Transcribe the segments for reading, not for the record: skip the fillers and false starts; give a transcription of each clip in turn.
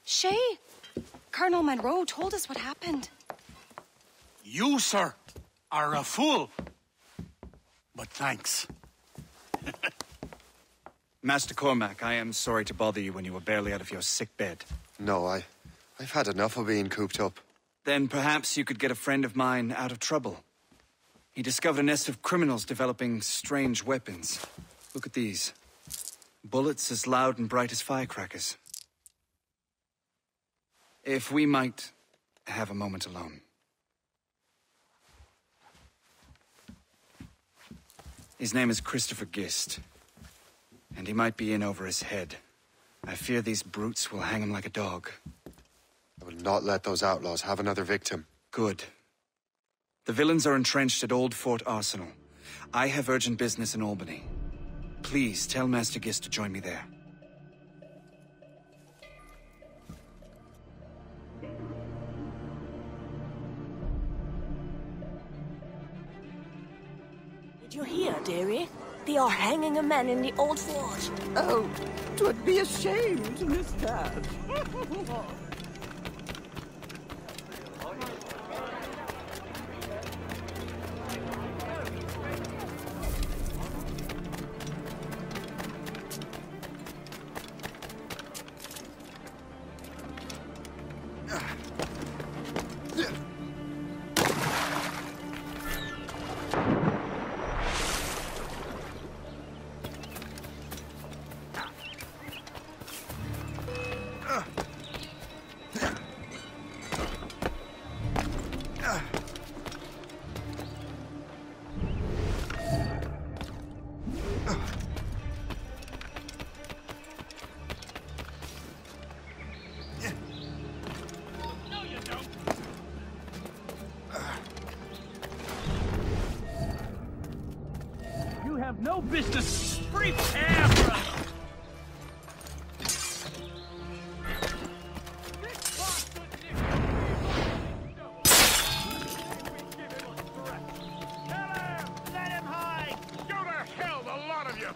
Shay, Colonel Monroe told us what happened. You, sir, are a fool. But thanks. Master Cormac, I am sorry to bother you when you were barely out of your sick bed. No, I've had enough of being cooped up. Then perhaps you could get a friend of mine out of trouble. He discovered a nest of criminals developing strange weapons. Look at these. Bullets as loud and bright as firecrackers. If we might have a moment alone. His name is Christopher Gist. And he might be in over his head. I fear these brutes will hang him like a dog. I will not let those outlaws have another victim. Good. The villains are entrenched at Old Fort Arsenal. I have urgent business in Albany. Please tell Master Gist to join me there. Did you hear, dearie? They are hanging a man in the old fort. Oh, 'twould be a shame to miss that. Have no business. Prepare for us. Let him hide. Go to hell, the lot of you.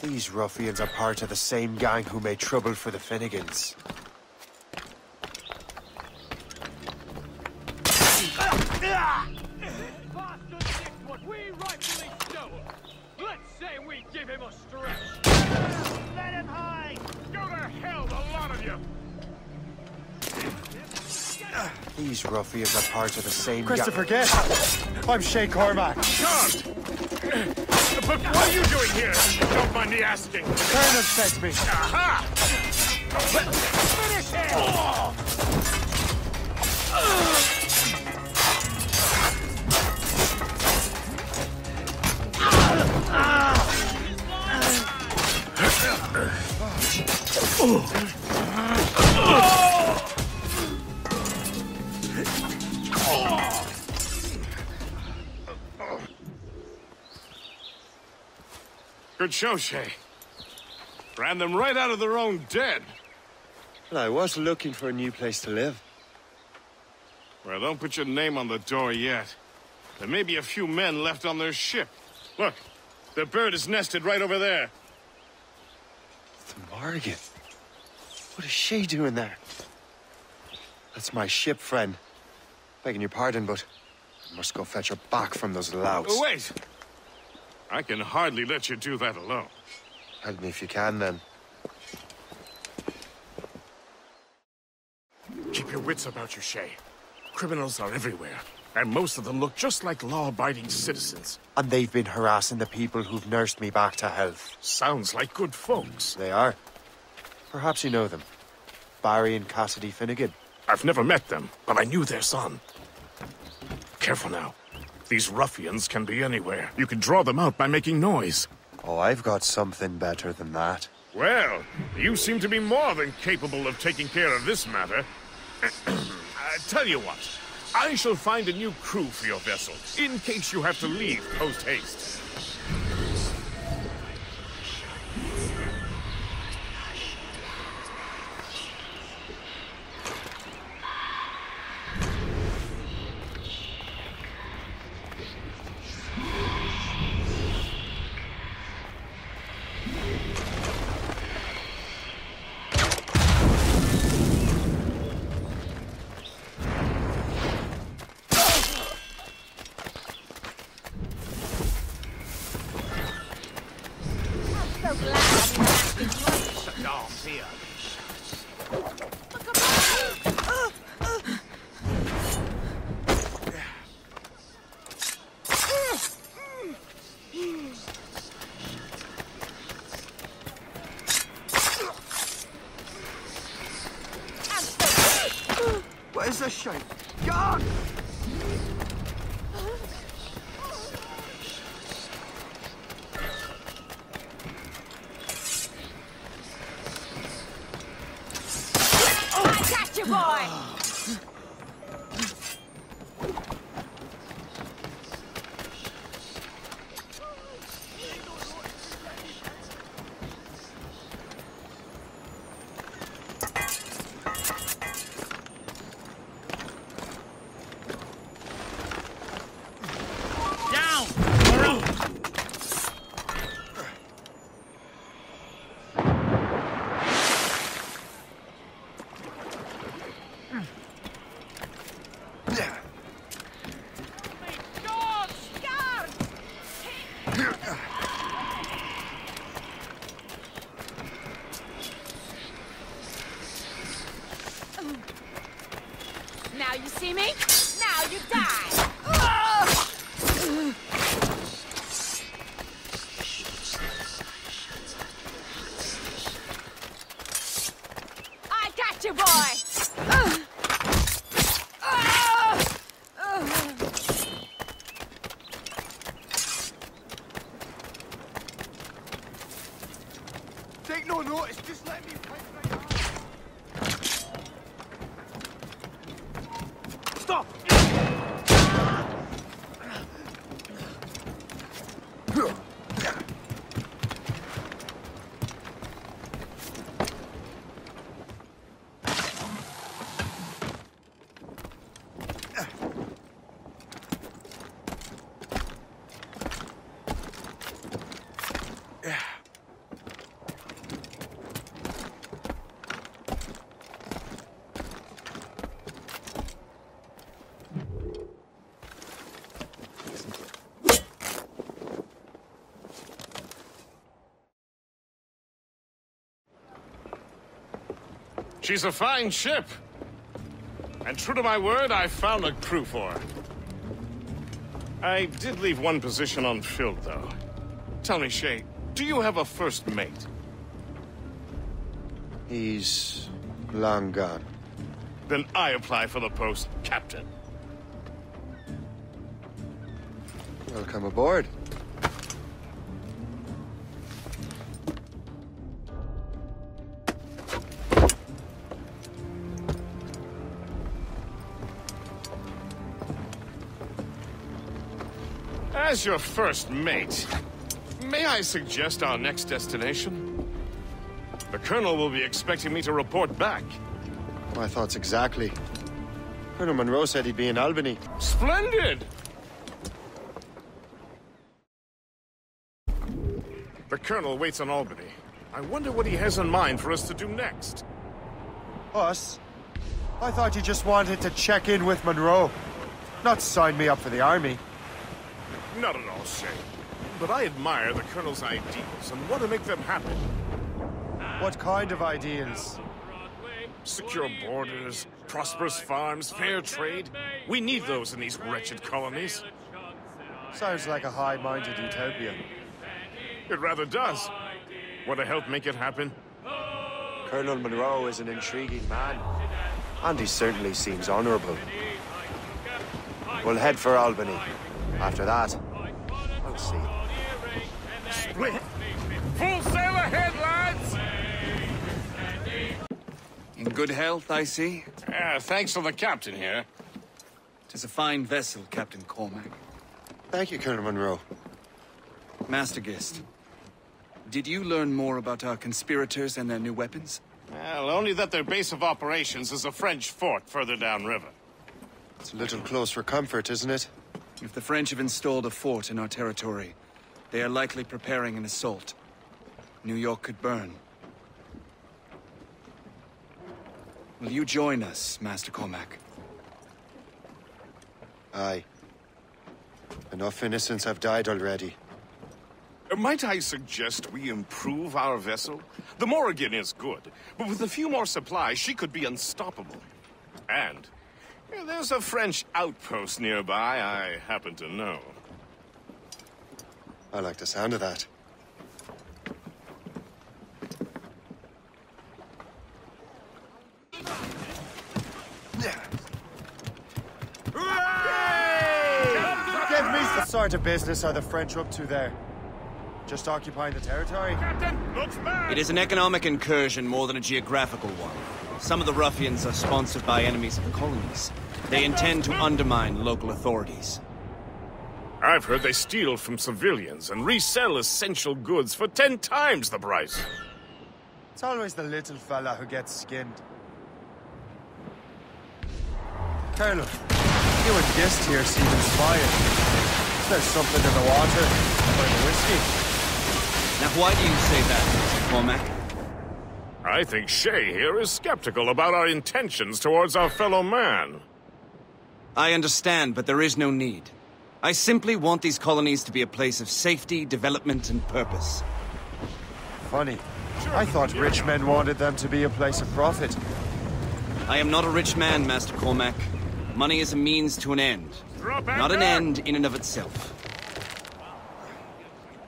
These ruffians are part of the same gang who made trouble for the Finnegans. These ruffians are part of the same Christopher Gist! I'm Shay Cormac. God! But what are you doing here? Don't mind me asking. The Colonel sent me. Aha! Finish him! Good show, Shay. Ran them right out of their own den. Well, I was looking for a new place to live. Well, don't put your name on the door yet. There may be a few men left on their ship. Look, the bird is nested right over there. The Morgan. What is she doing there? That's my ship, friend. Begging your pardon, but I must go fetch her back from those louts. Oh, wait! I can hardly let you do that alone. Help me if you can, then. Keep your wits about you, Shay. Criminals are everywhere, and most of them look just like law-abiding citizens. And they've been harassing the people who've nursed me back to health. Sounds like good folks. They are. Perhaps you know them. Barry and Cassidy Finnegan. I've never met them, but I knew their son. Careful now. These ruffians can be anywhere. You can draw them out by making noise. Oh, I've got something better than that. Well, you seem to be more than capable of taking care of this matter. Tell you what, I shall find a new crew for your vessel, in case you have to leave post-haste. so glad I've been back in life. Shut off here. Where's the shape? God! I got you, boy! Now you see me? Now you die! I got you, boy! Take no notice, just let me fight my Stop! She's a fine ship. And true to my word, I found a crew for her. I did leave one position unfilled, though. Tell me, Shay, do you have a first mate? He's long gone. Then I apply for the post, Captain. Welcome aboard. As your first mate, may I suggest our next destination? The Colonel will be expecting me to report back. My thoughts exactly. Colonel Monroe said he'd be in Albany. Splendid! The Colonel waits on Albany. I wonder what he has in mind for us to do next. Us? I thought you just wanted to check in with Monroe, not sign me up for the army. Not at all, Shay. But I admire the Colonel's ideals and want to make them happen. What kind of ideals? Secure borders, prosperous farms, fair trade. We need those in these wretched colonies. Sounds like a high-minded utopia. It rather does. Want to help make it happen? Colonel Monroe is an intriguing man. And he certainly seems honorable. We'll head for Albany. After that, we'll see. Split! Full sail ahead, lads! In good health, I see. Thanks to the captain here. 'Tis a fine vessel, Captain Cormac. Thank you, Colonel Monroe. Master Gist, did you learn more about our conspirators and their new weapons? Well, only that their base of operations is a French fort further downriver. It's a little close for comfort, isn't it? If the French have installed a fort in our territory, they are likely preparing an assault. New York could burn. Will you join us, Master Cormac? Aye. Enough innocents have died already. Might I suggest we improve our vessel? The Morrigan is good, but with a few more supplies, she could be unstoppable. And there's a French outpost nearby I happen to know. I like the sound of that. Give me the sort of business are the French up to there? Just occupying the territory? Captain, looks bad! It is an economic incursion more than a geographical one. Some of the ruffians are sponsored by enemies of the colonies. They intend to undermine local authorities. I've heard they steal from civilians and resell essential goods for 10 times the price. It's always the little fella who gets skinned. Colonel, you and Gist here seem inspired. There's something in the water, or in the whiskey. Now why do you say that, Mr. Cormac? I think Shay here is skeptical about our intentions towards our fellow man. I understand, but there is no need. I simply want these colonies to be a place of safety, development, and purpose. Funny. I thought rich men wanted them to be a place of profit. I am not a rich man, Master Cormac. Money is a means to an end, not an end in and of itself.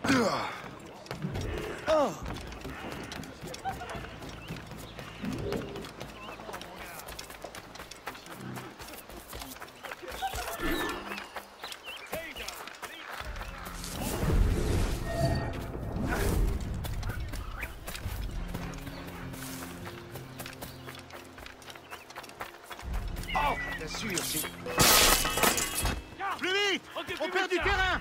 Plus vite! On perd du terrain!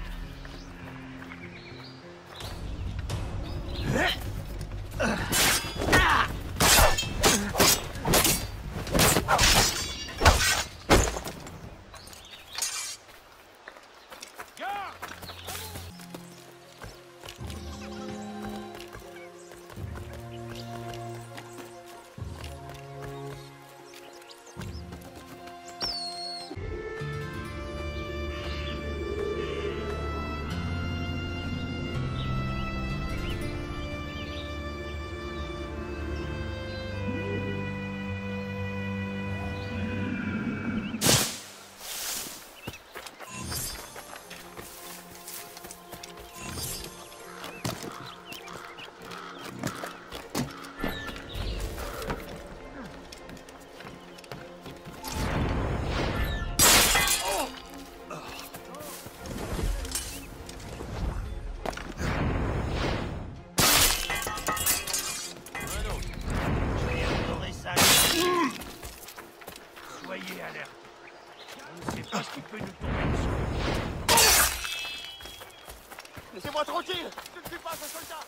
Laissez-moi tranquille! Je ne suis pas un soldat!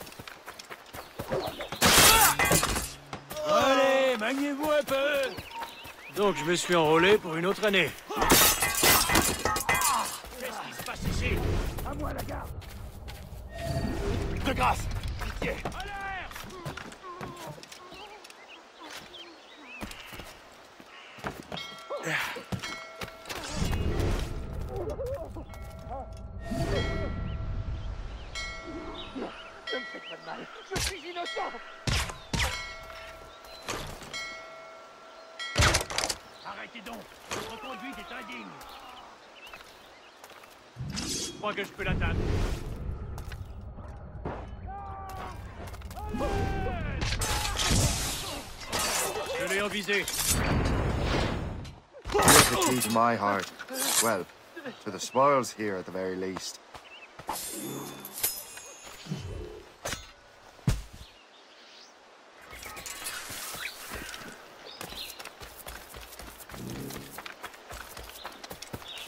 Allez, maniez-vous un peu! Donc je me suis enrôlé pour une autre année. Qu'est-ce qui se passe ici? À moi la garde! De grâce! Pitié! Ne me faites pas de mal! Je suis innocent! Arrêtez donc! Votre conduite est indigne! Je crois que je peux l'atteindre. Je l'ai en visée. Loyalty to my heart. Well, to the spoils here at the very least.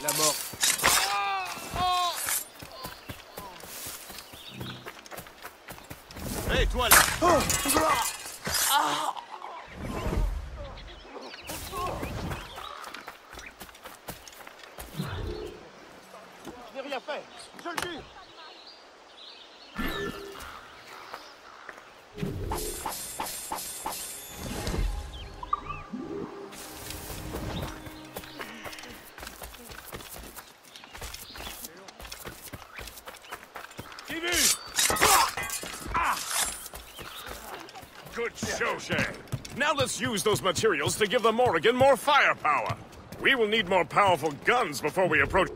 La mort. Hé, toi là! Je n'ai rien fait! Je le jure! J'ai vu! Good show, Shay. Now let's use those materials to give the Morrigan more firepower. We will need more powerful guns before we approach...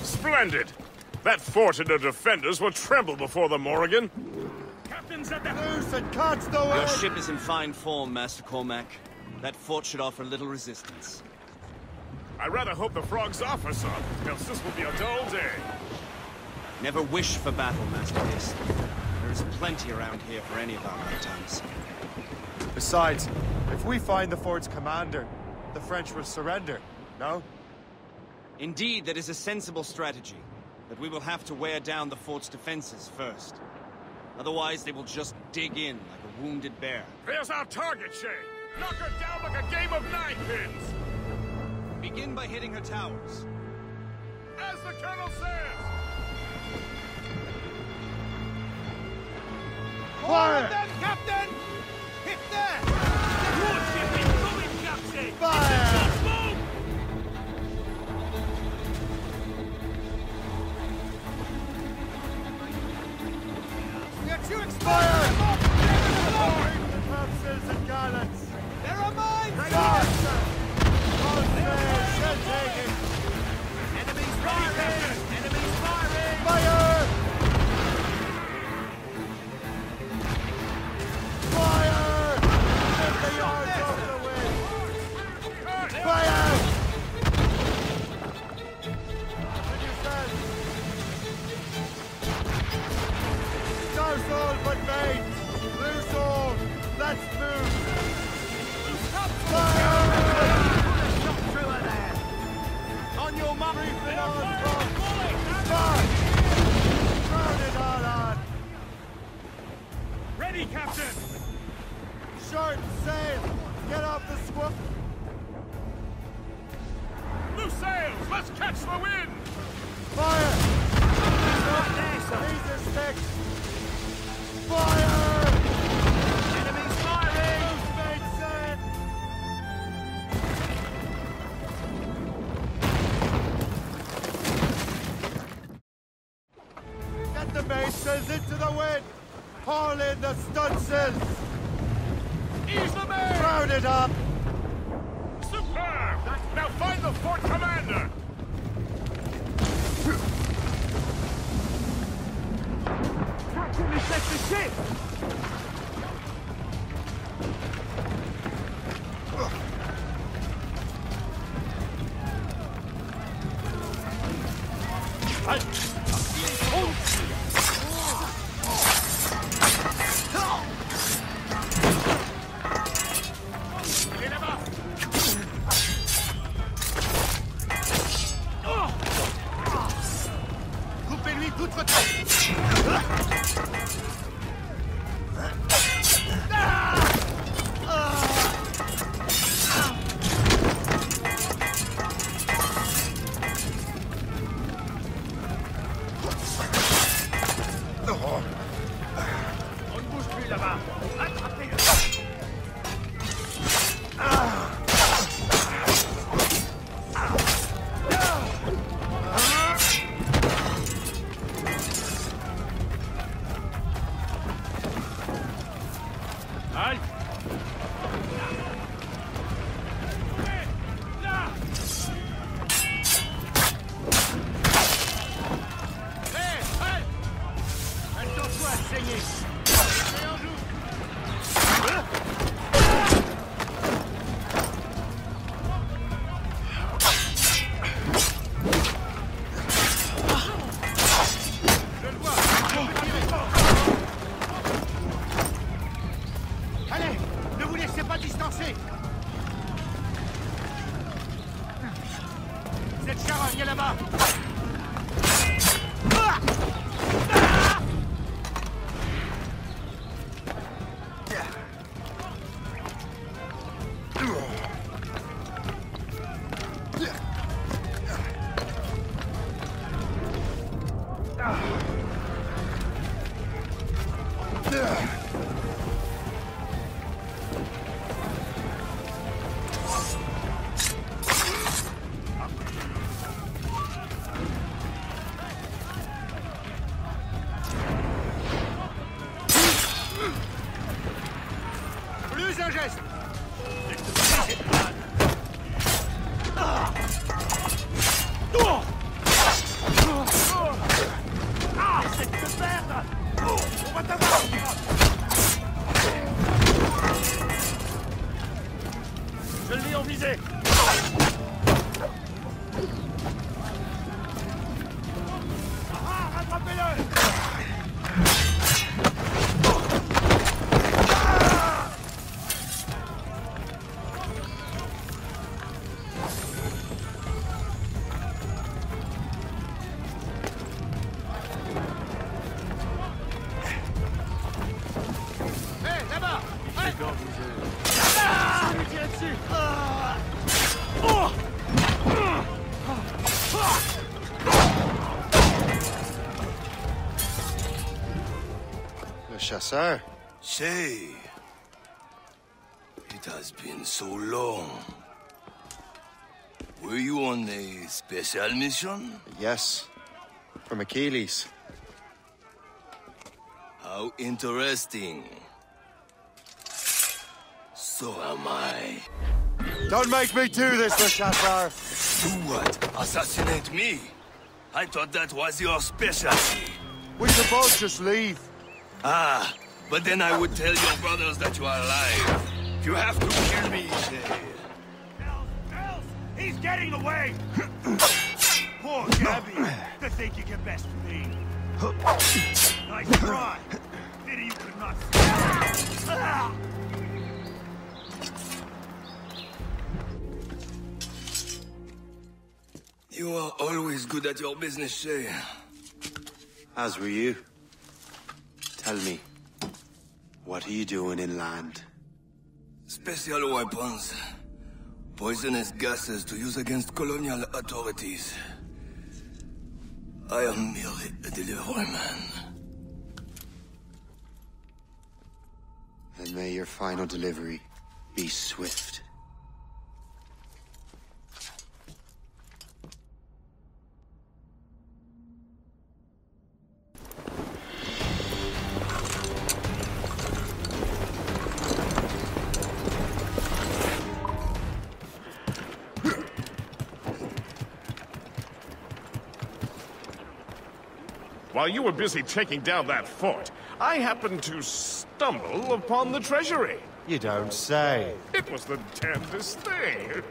Splendid! That fort and the defenders will tremble before the Morrigan. Captain's at the... Loose and catch the wind! Your ship is in fine form, Master Cormac. That fort should offer little resistance. I rather hope the frogs offer some, else this will be a dull day. Never wish for battle, Master Hist. There is plenty around here for any of our lifetimes. Besides, if we find the fort's commander, the French will surrender, no? Indeed, that is a sensible strategy. But we will have to wear down the fort's defenses first. Otherwise, they will just dig in like a wounded bear. There's our target, Shay! Knock her down like a game of ninepins! Begin by hitting her towers. As the Colonel says! Fire! Them, Captain! Hit there! Warship incoming, Captain! Fire! Move! We are too exposed! Fire! Capsules and gallants! There are mines! Fire! All sails, shall take it! Enemies firing! Enemies firing! Fire! Fire! Get the yards off the wind! Fire! When you stand! Stars all but made! Loose all! Let's move! Fire! Shot through her there! On your mark! Briefing on front! Fire! Turn it all on! Ready, Captain! Short sail! Get off the squad! Loose sails! Let's catch the wind! Fire! Laser sticks! Fire! Enemies firing! Loose made sail! Get the mainsails into the wind! Haul in the stunsails! Ease the main! Crowd it up! Superb! Now find the fort commander! Captain, set the ship! Coupez-lui toute votre... Épargnez là-bas. Je l'ai en visée. Rattrapez-le. Le chasseur. Shay. It has been so long. Were you on a special mission? Yes. From Achilles. How interesting. So am I. Don't make me do this, Le Chasseur! Do what? Assassinate me? I thought that was your specialty. We could both just leave. Ah, but then I would tell your brothers that you are alive. You have to kill me, Shay. Else! He's getting away! Poor Gabby. To think you can best me. Nice try. Pity you could not see. You are always good at your business, Shay. As were you. Tell me, what are you doing inland? Special weapons. Poisonous gases to use against colonial authorities. I am merely a delivery man. Then may your final delivery be swift. While you were busy taking down that fort, I happened to stumble upon the treasury. You don't say. It was the damnedest thing.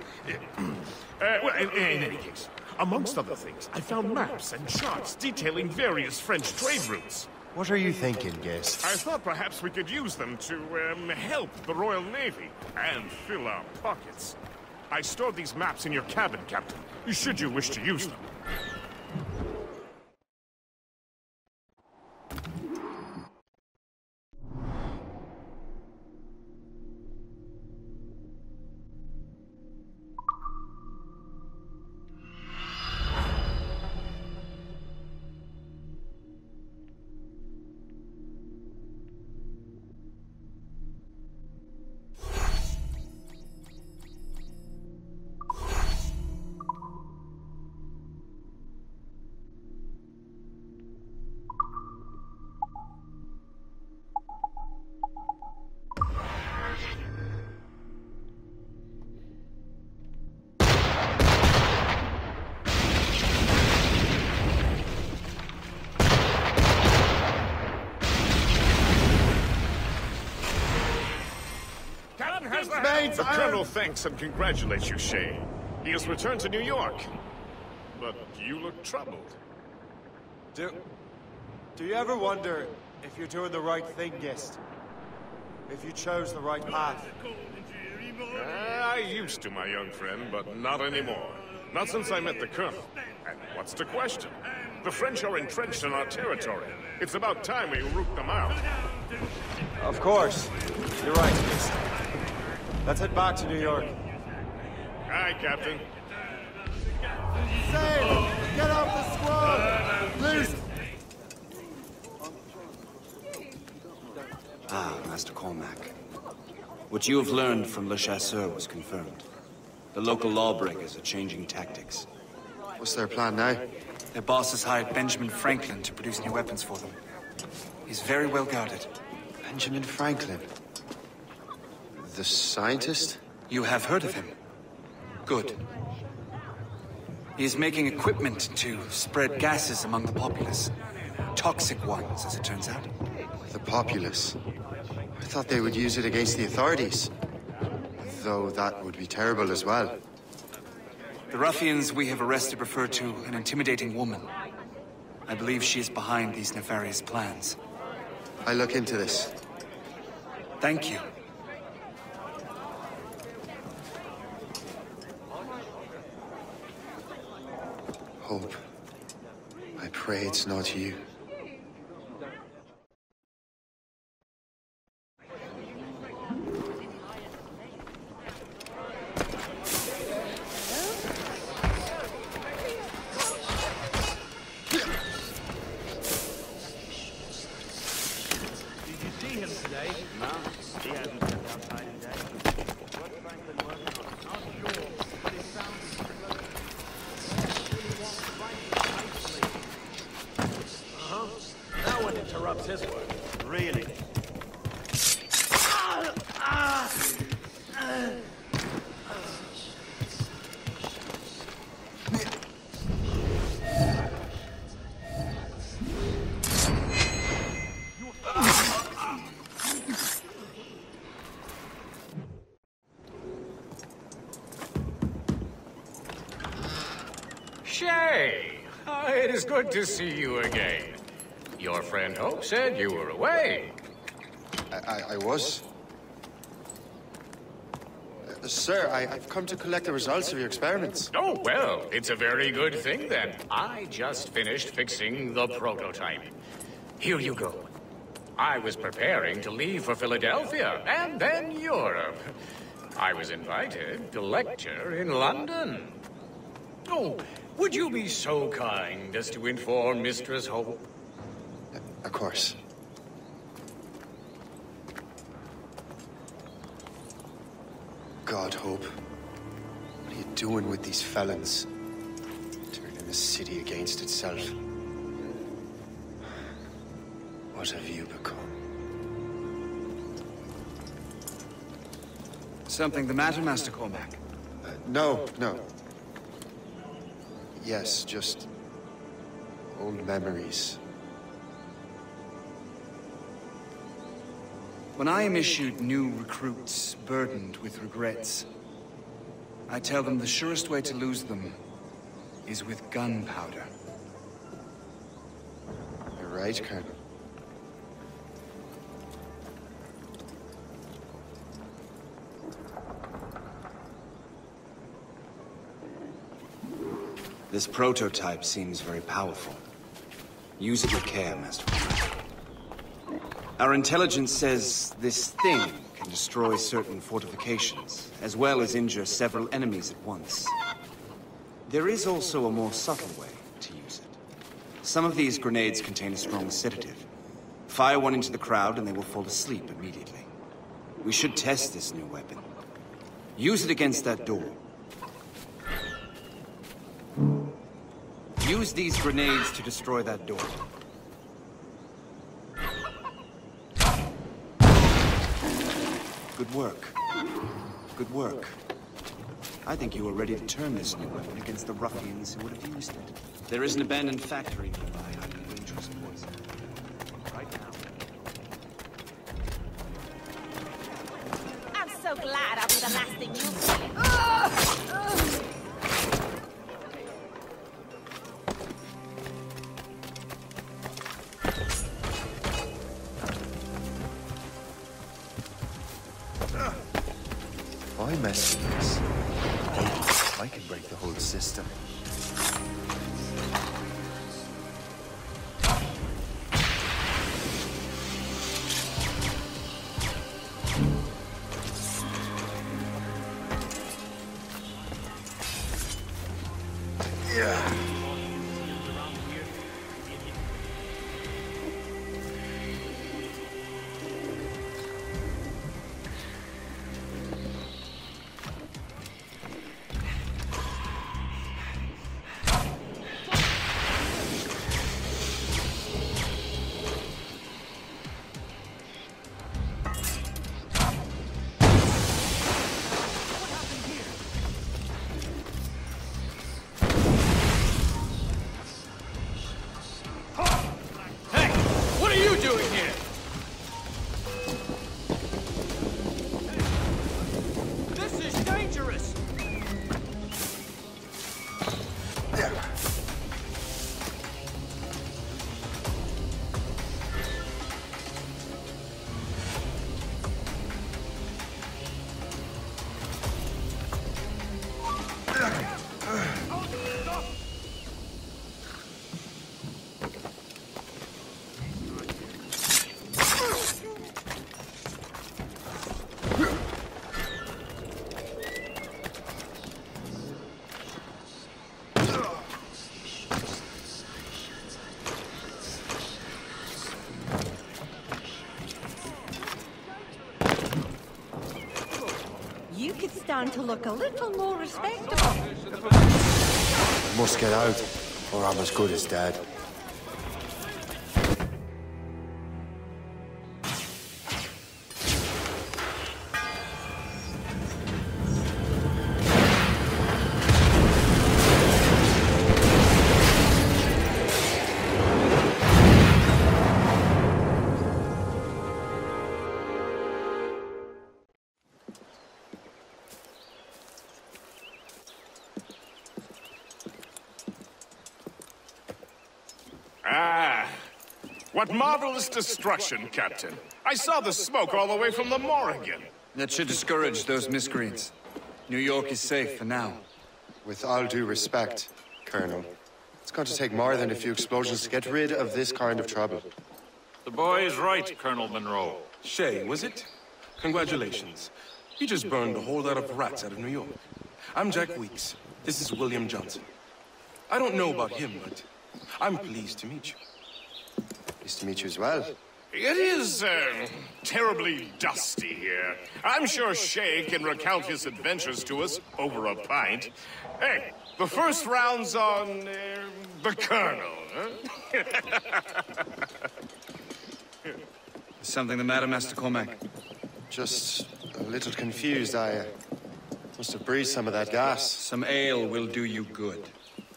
Well, in any case, amongst other things, I found maps and charts detailing various French trade routes. What are you thinking, guest? I thought perhaps we could use them to, help the Royal Navy and fill our pockets. I stored these maps in your cabin, Captain, should you wish to use them. The Colonel thanks and congratulates you, Shay. He has returned to New York. But you look troubled. Do you ever wonder if you're doing the right thing, guest? If you chose the right path? I used to, my young friend, but not anymore. Not since I met the Colonel. And what's to question? The French are entrenched in our territory. It's about time we root them out. Of course. You're right, Chris. Let's head back to New York. Aye, Captain. Say, get off the squad! Please! Ah, Master Cormac. What you have learned from Le Chasseur was confirmed. The local lawbreakers are changing tactics. What's their plan now? Their boss has hired Benjamin Franklin to produce new weapons for them. He's very well guarded. Benjamin Franklin? The scientist? You have heard of him? Good. He is making equipment to spread gases among the populace. Toxic ones, as it turns out. The populace? I thought they would use it against the authorities. Though that would be terrible as well. The ruffians we have arrested refer to an intimidating woman. I believe she is behind these nefarious plans. I'll look into this. Thank you. Hope. I pray it's not you. His work. Really? Shay! It is good to see you again. Your friend Hope said you were away. I was? Sir, I've come to collect the results of your experiments. Oh, well, it's a very good thing then. I just finished fixing the prototype. Here you go. I was preparing to leave for Philadelphia and then Europe. I was invited to lecture in London. Oh, would you be so kind as to inform Mistress Hope? Of course. God, Hope. What are you doing with these felons? Turning the city against itself. What have you become? Something the matter, Master Cormac? No. Yes, just old memories. When I am issued new recruits burdened with regrets, I tell them the surest way to lose them is with gunpowder. You're right, Colonel. This prototype seems very powerful. Use it with care, Master Cormac. Our intelligence says this thing can destroy certain fortifications, as well as injure several enemies at once. There is also a more subtle way to use it. Some of these grenades contain a strong sedative. Fire one into the crowd and they will fall asleep immediately. We should test this new weapon. Use it against that door. Use these grenades to destroy that door. Good work. Good work. I think you are ready to turn this new weapon against the ruffians who would have used it. There is an abandoned factory nearby hiding dangerous poison. Right now. I'm so glad I'll be the last thing you see. Why mess with this? I can break the whole system. You could stand to look a little more respectable. I must get out, or I'm as good as dead. What marvelous destruction, Captain. I saw the smoke all the way from the Morrigan. That should discourage those miscreants. New York is safe for now. With all due respect, Colonel, it's going to take more than a few explosions to get rid of this kind of trouble. The boy is right, Colonel Monroe. Shay, was it? Congratulations. You just burned a whole lot of rats out of New York. I'm Jack Weeks. This is William Johnson. I don't know about him, but I'm pleased to meet you. Pleased to meet you as well. It is, terribly dusty here. I'm sure Shay can recount his adventures to us over a pint. Hey, the first round's on, the Colonel, huh? Is something the matter, Master Cormac? Just a little confused. I must have breathed some of that gas. Some ale will do you good.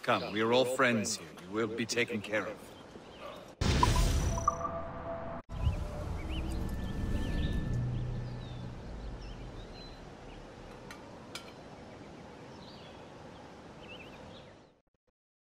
Come, we are all friends here. You will be taken care of.